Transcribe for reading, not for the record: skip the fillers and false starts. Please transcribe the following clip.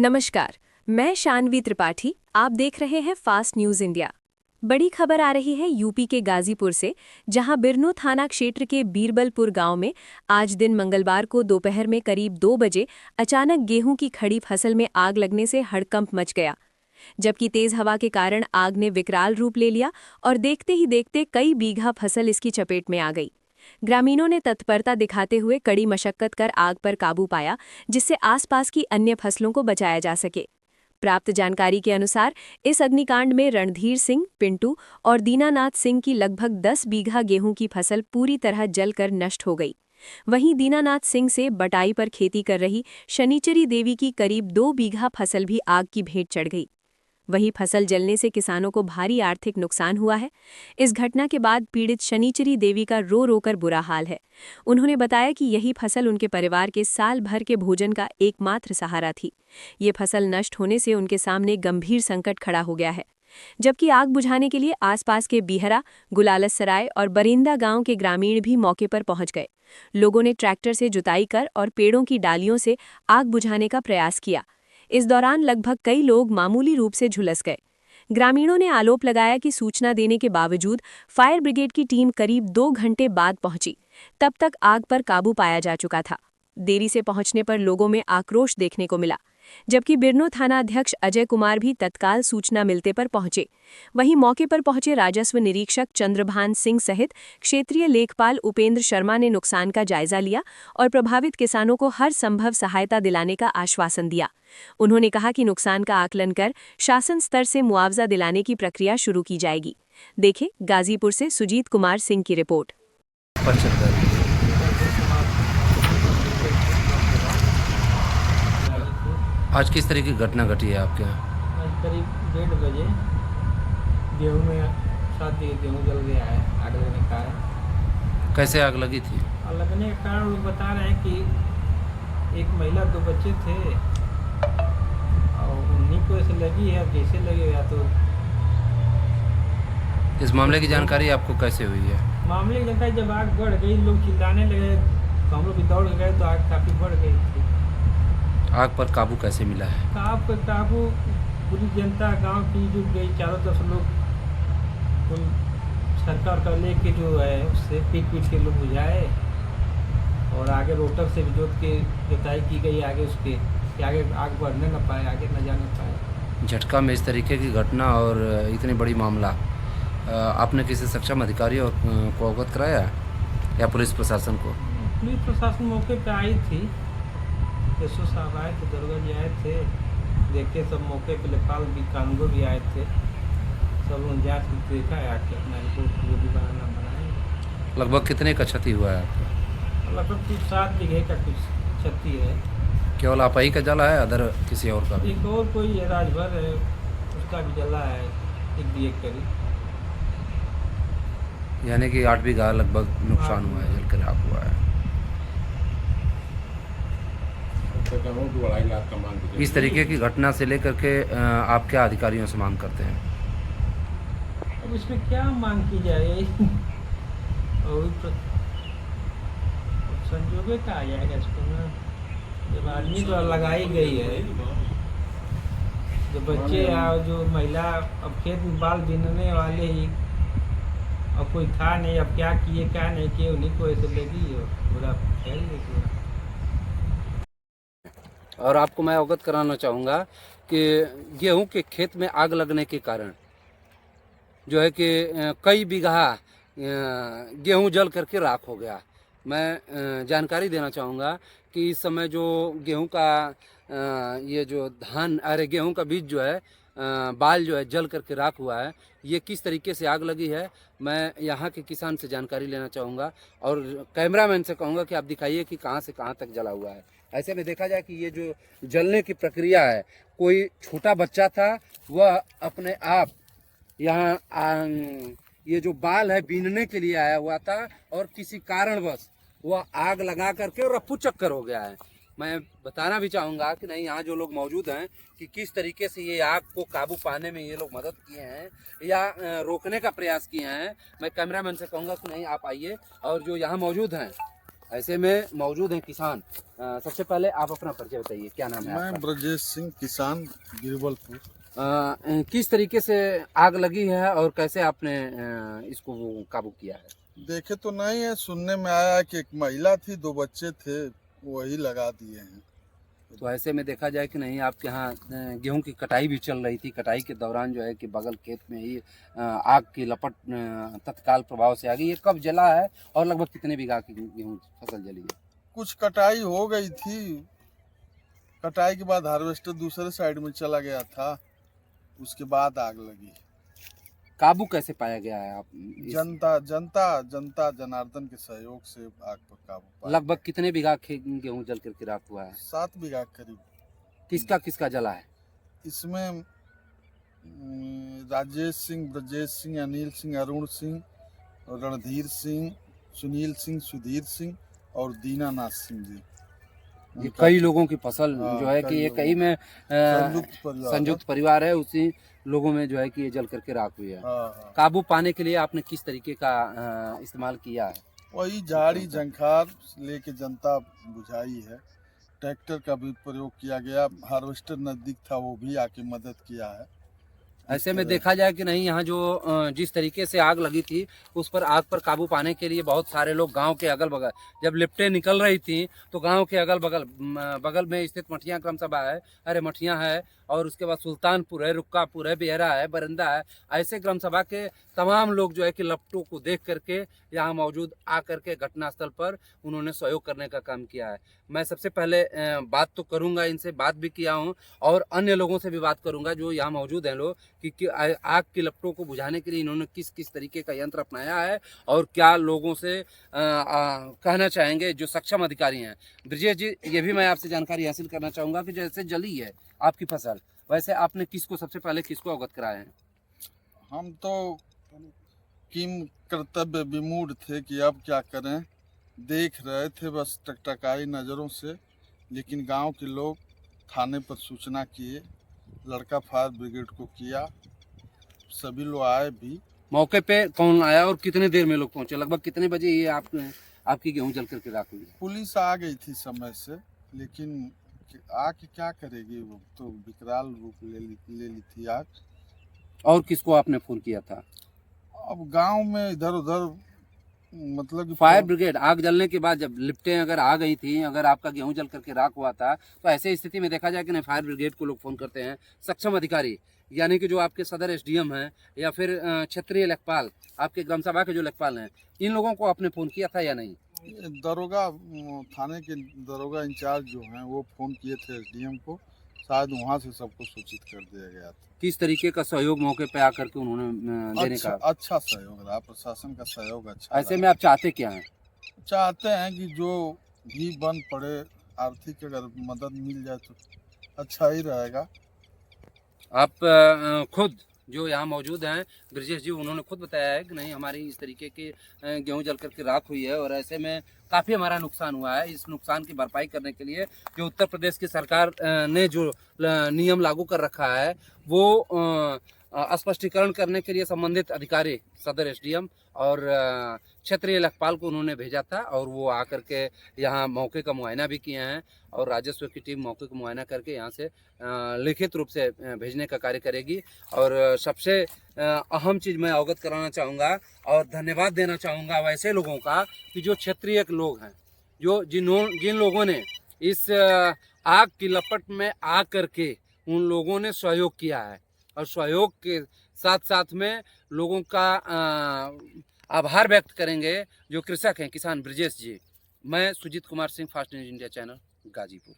नमस्कार, मैं शानवी त्रिपाठी। आप देख रहे हैं फास्ट न्यूज इंडिया। बड़ी खबर आ रही है यूपी के गाजीपुर से, जहां बिरनू थाना क्षेत्र के बीरबलपुर गांव में आज दिन मंगलवार को दोपहर में करीब 2 बजे अचानक गेहूं की खड़ी फसल में आग लगने से हड़कंप मच गया। जबकि तेज हवा के कारण आग ने विकराल रूप ले लिया और देखते ही देखते कई बीघा फसल इसकी चपेट में आ गई। ग्रामीणों ने तत्परता दिखाते हुए कड़ी मशक्कत कर आग पर काबू पाया, जिससे आसपास की अन्य फसलों को बचाया जा सके। प्राप्त जानकारी के अनुसार इस अग्निकांड में रणधीर सिंह, पिंटू और दीनानाथ सिंह की लगभग 10 बीघा गेहूं की फसल पूरी तरह जलकर नष्ट हो गई। वहीं दीनानाथ सिंह से बटाई पर खेती कर रही शनिचरी देवी की करीब 2 बीघा फसल भी आग की भेंट चढ़ गई। वहीं फसल जलने से किसानों को भारी आर्थिक नुकसान हुआ है। इस घटना के बाद पीड़ित शनिचरी देवी का रो रो कर बुरा हाल है। उन्होंने बताया कि यही फसल उनके परिवार के साल भर के भोजन का एकमात्र सहारा थी। ये फसल नष्ट होने से उनके सामने गंभीर संकट खड़ा हो गया है। जबकि आग बुझाने के लिए आसपास के बिहरा, गुलालसराय और बरिंदा गांव के ग्रामीण भी मौके पर पहुंच गए। लोगों ने ट्रैक्टर से जुताई कर और पेड़ों की डालियों से आग बुझाने का प्रयास किया। इस दौरान लगभग कई लोग मामूली रूप से झुलस गए। ग्रामीणों ने आरोप लगाया कि सूचना देने के बावजूद फायर ब्रिगेड की टीम करीब 2 घंटे बाद पहुंची। तब तक आग पर काबू पाया जा चुका था। देरी से पहुंचने पर लोगों में आक्रोश देखने को मिला, जबकि बिरनू थाना अध्यक्ष अजय कुमार भी तत्काल सूचना मिलते पर पहुंचे। वहीं मौके पर पहुंचे राजस्व निरीक्षक चंद्रभान सिंह सहित क्षेत्रीय लेखपाल उपेंद्र शर्मा ने नुकसान का जायजा लिया और प्रभावित किसानों को हर संभव सहायता दिलाने का आश्वासन दिया। उन्होंने कहा कि नुकसान का आकलन कर शासन स्तर से मुआवजा दिलाने की प्रक्रिया शुरू की जाएगी। देखें गाजीपुर से सुजीत कुमार सिंह की रिपोर्ट। आज किस तरह की घटना घटी है आपके यहाँ? आज करीब 1:30 बजे गेहूँ में 7 बीघे गेहूँ जल गया है आग लगने का कारण। कैसे आग लगी थी? आग लगने के कारण लोग बता रहे हैं कि एक महिला 2 बच्चे थे और उन्हीं को ऐसे लगी है। कैसे लगी या तो इस मामले की जानकारी आपको कैसे हुई है? मामले की जानकारी जब आग बढ़ गई, लोग चिल्लाने लगे तो हम लोग भी दौड़ गए तो आग काफ़ी बढ़ गई थी। आग पर काबू कैसे मिला है? आग पर काबू पूरी जनता गांव की जुट गई। चारों तरफ लोग उन सरकार का लेके जो है उससे पीट के लोग बुझाए और आगे रोटर से भी जोत के जुताई की गई आगे उसके कि आगे आग बढ़ने न पाए, आगे न जाने पाए। झटका में इस तरीके की घटना और इतनी बड़ी मामला, आपने किसी सक्षम अधिकारी और को अवगत कराया या पुलिस प्रशासन को? पुलिस प्रशासन मौके पर आई थी, एसओ साहब आए थे, दरोगा जी आए थे, देखे सब मौके पे। लेखपाल भी, कानूनगो भी आए थे। सब उन जाँच देखा है, आके अपना रिपोर्ट जो भी बनाना बनाए। लगभग कितने का क्षति हुआ है आपका? लगभग कुछ 7 बीघे का कुछ क्षति है। केवल आप ही का जला है, अदर किसी और का भी? एक और कोई है राजभर है, उसका भी जला है 1 बीघे करीब। यानी कि 8 बीघा लगभग नुकसान हुआ है, जलकर राख हुआ है। इस तरीके की घटना से लेकर के आप क्या अधिकारियों से मांग करते हैं? अब इसमें क्या मांग की जाए और संजोगे का आ जाएगा इसको ना। जब आदमी तो लगाई गई है, जो बच्चे या जो महिला अब खेत में बाल बीनने वाले ही, अब कोई था नहीं, अब क्या किए क्या नहीं किए, उन्हीं को ऐसे लगी और पूरा फैल गई पूरा। और आपको मैं अवगत कराना चाहूँगा कि गेहूं के खेत में आग लगने के कारण जो है कि कई बीघा गेहूं जल करके राख हो गया। मैं जानकारी देना चाहूँगा कि इस समय जो गेहूं का ये जो गेहूं का बीज जो है बाल जो है जल करके राख हुआ है, ये किस तरीके से आग लगी है मैं यहाँ के किसान से जानकारी लेना चाहूँगा और कैमरामैन से कहूँगा कि आप दिखाइए कि कहाँ से कहाँ तक जला हुआ है। ऐसे में देखा जाए कि ये जो जलने की प्रक्रिया है, कोई छोटा बच्चा था, वह अपने आप यहाँ ये जो बाल है बीनने के लिए आया हुआ था और किसी कारणवश वह आग लगा करके और रफू चक्कर हो गया है। मैं बताना भी चाहूँगा कि नहीं, यहाँ जो लोग मौजूद हैं कि किस तरीके से ये आग को काबू पाने में ये लोग मदद किए हैं या रोकने का प्रयास किए हैं। मैं कैमरामैन से कहूँगा कि नहीं, आप आइए और जो यहाँ मौजूद हैं ऐसे में मौजूद हैं किसान। सबसे पहले आप अपना परिचय बताइए, क्या नाम है मैं आपका? ब्रजेश सिंह, किसान, बीरबलपुर। किस तरीके से आग लगी है और कैसे आपने इसको काबू किया है? देखे तो नहीं है, सुनने में आया कि एक महिला थी, 2 बच्चे थे, वही लगा दिए हैं। तो ऐसे में देखा जाए कि नहीं, आपके यहाँ गेहूं की कटाई भी चल रही थी। कटाई के दौरान जो है कि बगल खेत में ही आग की लपट तत्काल प्रभाव से आ गई। ये कब जला है और लगभग कितने बीघा की गेहूं फसल जली है? कुछ कटाई हो गई थी, कटाई के बाद हार्वेस्टर दूसरे साइड में चला गया था, उसके बाद आग लगी। काबू कैसे पाया गया है आप जनता जनार्दन के सहयोग से आग पर काबू पाया। लगभग कितने बीघा गेहूं जल करके राख हुआ है? 7 बीघा करीब। किसका किसका जला है? इसमें राजेश सिंह, ब्रजेश सिंह, अनिल सिंह, अरुण सिंह, रणधीर सिंह, सुनील सिंह, सुधीर सिंह और दीनानाथ सिंह जी। ये कई लोगों की फसल हाँ, जो है कि ये कई में संयुक्त परिवार है, उसी लोगों में जो है कि ये जल करके राख हुई है। हाँ। काबू पाने के लिए आपने किस तरीके का इस्तेमाल किया है? वही झाड़ी झंखार लेके जनता बुझाई है। ट्रैक्टर का भी प्रयोग किया गया, हार्वेस्टर नजदीक था, वो भी आके मदद किया है। ऐसे में देखा जाए कि नहीं, यहाँ जो जिस तरीके से आग लगी थी, उस पर आग पर काबू पाने के लिए बहुत सारे लोग गांव के अगल बगल, जब लिफ्टें निकल रही थी तो गांव के अगल बगल में स्थित मठियाँ क्रम सभा है, अरे मठियाँ है, और उसके बाद सुल्तानपुर है, रुक्कापुर है, बेहरा है, बरंदा है, ऐसे ग्राम सभा के तमाम लोग जो है कि लपटों को देख करके यहाँ मौजूद आकर के घटनास्थल पर उन्होंने सहयोग करने का काम किया है। मैं सबसे पहले बात तो करूँगा, इनसे बात भी किया हूँ और अन्य लोगों से भी बात करूँगा जो यहाँ मौजूद हैं लोग, कि आग की लपटों को बुझाने के लिए इन्होंने किस किस तरीके का यंत्र अपनाया है और क्या लोगों से कहना चाहेंगे जो सक्षम अधिकारी हैं। ब्रजेश जी, ये भी मैं आपसे जानकारी हासिल करना चाहूँगा कि जैसे जली है आपकी फसल, वैसे आपने किसको सबसे पहले किसको अवगत कराया है? हम तो किम कर्तव्य विमूढ़ थे कि अब क्या करें, देख रहे थे बस टकटकाई नज़रों से, लेकिन गांव के लोग थाने पर सूचना किए, लड़का फायर ब्रिगेड को किया, सभी लोग आए भी। मौके पे कौन आया और कितने देर में लोग पहुंचे? लगभग कितने बजे ये आपकी गेहूं जल करके राख हुई है? पुलिस आ गई थी समय से, लेकिन आके क्या करेगी, वो तो विकराल रूप ले ली थी आग। और किसको आपने फोन किया था? अब गांव में इधर उधर मतलब कि फायर ब्रिगेड, आग जलने के बाद जब लिफ्टें अगर आ गई थी, अगर आपका गेहूं जल करके राख हुआ था, तो ऐसे स्थिति में देखा जाए कि नहीं, फायर ब्रिगेड को लोग फोन करते हैं। सक्षम अधिकारी यानी कि जो आपके सदर एसडीएम हैं या फिर क्षेत्रीय लेखपाल, आपके ग्राम सभा के जो लेखपाल हैं, इन लोगों को आपने फोन किया था या नहीं? दरोगा, थाने के दरोगा इंचार्ज जो हैं वो फोन किए थे एसडीएम को, शायद वहाँ से सबको सूचित कर दिया गया था। किस तरीके का सहयोग मौके पे आकर के उन्होंने देने का? अच्छा सहयोग रहा, प्रशासन का सहयोग अच्छा ऐसे रहा। में आप चाहते क्या हैं? चाहते हैं कि जो भी बन पड़े, आर्थिक अगर मदद मिल जाए तो अच्छा ही रहेगा। आप खुद जो यहाँ मौजूद हैं ब्रजेश जी, उन्होंने खुद बताया है कि नहीं, हमारी इस तरीके के गेहूं जल करके राख हुई है और ऐसे में काफ़ी हमारा नुकसान हुआ है। इस नुकसान की भरपाई करने के लिए जो उत्तर प्रदेश की सरकार ने जो नियम लागू कर रखा है, वो स्पष्टीकरण करने के लिए संबंधित अधिकारी सदर एसडीएम और क्षेत्रीय लेखपाल को उन्होंने भेजा था और वो आकर के यहाँ मौके का मुआयना भी किए हैं और राजस्व की टीम मौके का मुआयना करके यहाँ से लिखित रूप से भेजने का कार्य करेगी। और सबसे अहम चीज़ मैं अवगत कराना चाहूँगा और धन्यवाद देना चाहूँगा वैसे लोगों का कि जो क्षेत्रीय लोग हैं, जो जिन लोगों ने इस आग की लपट में आ करके उन लोगों ने सहयोग किया है और सहयोग के साथ साथ में लोगों का आभार व्यक्त करेंगे जो कृषक हैं, किसान ब्रजेश जी। मैं Sujeet Kumar Singh, fast news India channel, Ghazipur.